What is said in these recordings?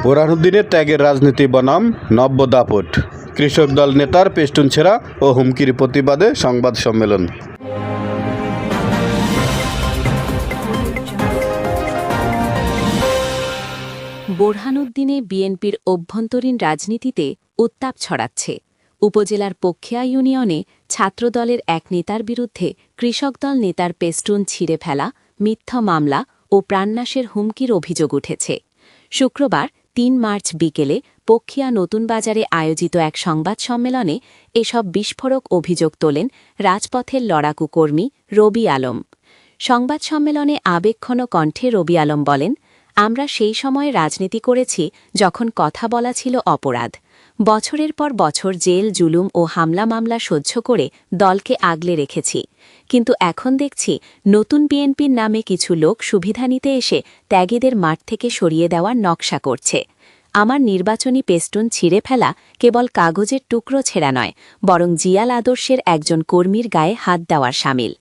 বোরহানুদ্দিনের ত্যাগের রাজনীতি বনাম নব্য দাপট। কৃষক দল নেতার পেস্টুন ছেঁড়া ও হুমকির প্রতিবাদে সংবাদ সম্মেলন। বোরহানুদ্দিনে বিএনপির অভ্যন্তরীণ রাজনীতিতে উত্তাপ ছড়াচ্ছে। উপজেলার পক্ষিয়া ইউনিয়নে ছাত্রদলের এক নেতার বিরুদ্ধে কৃষক দল নেতার পেস্টুন ছিঁড়ে ফেলা, মিথ্যা মামলা ও প্রাণনাশের হুমকির অভিযোগ উঠেছে। শুক্রবার ৩ মার্চ বিকেলে পক্ষিয়া নতুন বাজারে আয়োজিত এক সংবাদ সম্মেলনে এসব বিস্ফোরক অভিযোগ তোলেন রাজপথের লড়াকু কর্মী রবি আলম। সংবাদ সম্মেলনে আবেগঘন কণ্ঠে রবি আলম বলেন, আমরা সেই সময়ে রাজনীতি করেছি যখন কথা বলা ছিল অপরাধ। বছরের পর বছর জেল, জুলুম ও হামলা মামলা সহ্য করে দলকে আগলে রেখেছি। কিন্তু এখন দেখছি নতুন বিএনপির নামে কিছু লোক সুবিধা নিতে এসে ত্যাগীদের মাঠ থেকে সরিয়ে দেওয়ার নকশা করছে। আমার নির্বাচনী পেস্টুন ছিঁড়ে ফেলা কেবল কাগজের টুকরো ছেঁড়া নয়, বরং জিয়াল আদর্শের একজন কর্মীর গায়ে হাত দেওয়ার শামিল।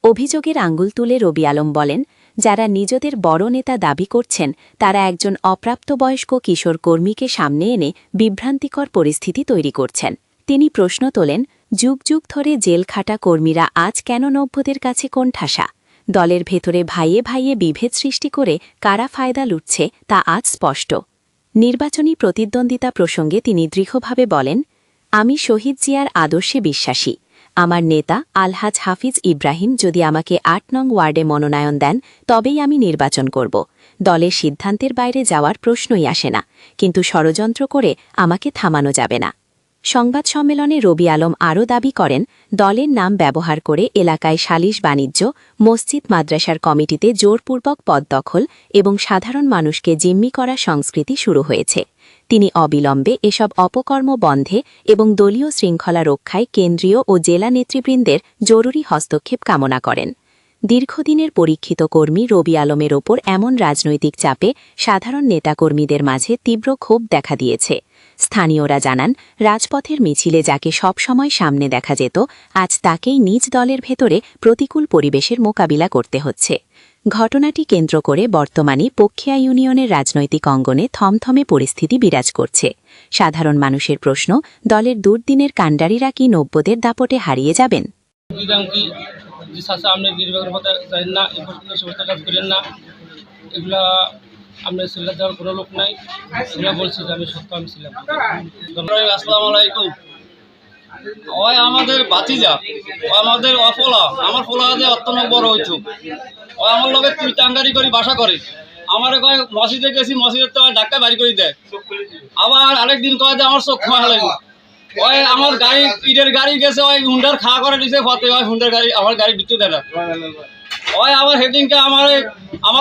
অভিযোগের আঙুল তুলে রবি আলম বলেন, যারা নিজেদের বড় নেতা দাবি করছেন তারা একজন অপ্রাপ্তবয়স্ক কিশোর কর্মীকে সামনে এনে বিভ্রান্তিকর পরিস্থিতি তৈরি করছেন। তিনি প্রশ্ন তোলেন, যুগ যুগ ধরে জেল খাটা কর্মীরা আজ কেন নব্যদের কাছে কোণঠাসা? দলের ভেতরে ভাইয়ে ভাইয়ে বিভেদ সৃষ্টি করে কারা ফায়দা লুটছে তা আজ স্পষ্ট। নির্বাচনী প্রতিদ্বন্দ্বিতা প্রসঙ্গে তিনি দৃঢ়ভাবে বলেন, আমি শহীদ জিয়ার আদর্শে বিশ্বাসী। আমার নেতা আলহাজ হাফিজ ইব্রাহিম যদি আমাকে ৮ নং ওয়ার্ডে মনোনয়ন দেন তবেই আমি নির্বাচন করব। দলের সিদ্ধান্তের বাইরে যাওয়ার প্রশ্নই আসে না, কিন্তু ষড়যন্ত্র করে আমাকে থামানো যাবে না। সংবাদ সম্মেলনে রবি আলম আরও দাবি করেন, দলের নাম ব্যবহার করে এলাকায় সালিশ বাণিজ্য, মসজিদ মাদ্রাসার কমিটিতে জোরপূর্বক পদ দখল এবং সাধারণ মানুষকে জিম্মি করা সংস্কৃতি শুরু হয়েছে। তিনি অবিলম্বে এসব অপকর্ম বন্ধে এবং দলীয় শৃঙ্খলা রক্ষায় কেন্দ্রীয় ও জেলা নেতৃবৃন্দের জরুরি হস্তক্ষেপ কামনা করেন। দীর্ঘদিনের পরীক্ষিত কর্মী রবি আলমের ওপর এমন রাজনৈতিক চাপে সাধারণ নেতাকর্মীদের মাঝে তীব্র ক্ষোভ দেখা দিয়েছে। স্থানীয়রা জানান, রাজপথের মিছিলে যাকে সবসময় সামনে দেখা যেত, আজ তাকেই নিজ দলের ভেতরে প্রতিকূল পরিবেশের মোকাবিলা করতে হচ্ছে। ঘটনাটি কেন্দ্র করে বর্তমানে পক্ষিয়া ইউনিয়নের রাজনৈতিক অঙ্গনে থমথমে পরিস্থিতি বিরাজ করছে। সাধারণ মানুষের প্রশ্ন, দলের দুর্দিনের কাণ্ডারিরা কি নব্যদের দাপটে হারিয়ে যাবেন? আমরা সিলেট যাওয়ার কোনো লোক নাই, এগুলো বলছি যে আমি সত্য আমি ছিলাম। আসসালামু আলাইকুম। ওই আমাদের বাতিজা, ও আমাদের অফলা, আমার ফোলা যে অত্যন্ত বড় হইছুক, ও আমার লোকের তুই টাঙ্গারি করি বাসা করে। আমার কয় মসজিদে গেছি, মসজিদের তো ধাক্কা বাড়ি করে দেয়। আবার আরেকদিন কয় যে আমার চোখ খাওয়া লাগে। ওই আমার গাড়ি ইটের গাড়ি গেছে, ওই হুন্ডার খাওয়া করে দিছে ফতে, ওই হুন্ডার গাড়ি আমার গাড়ি বিদ্যুৎ দেয় না। ওই আমার হেডিংকে আমার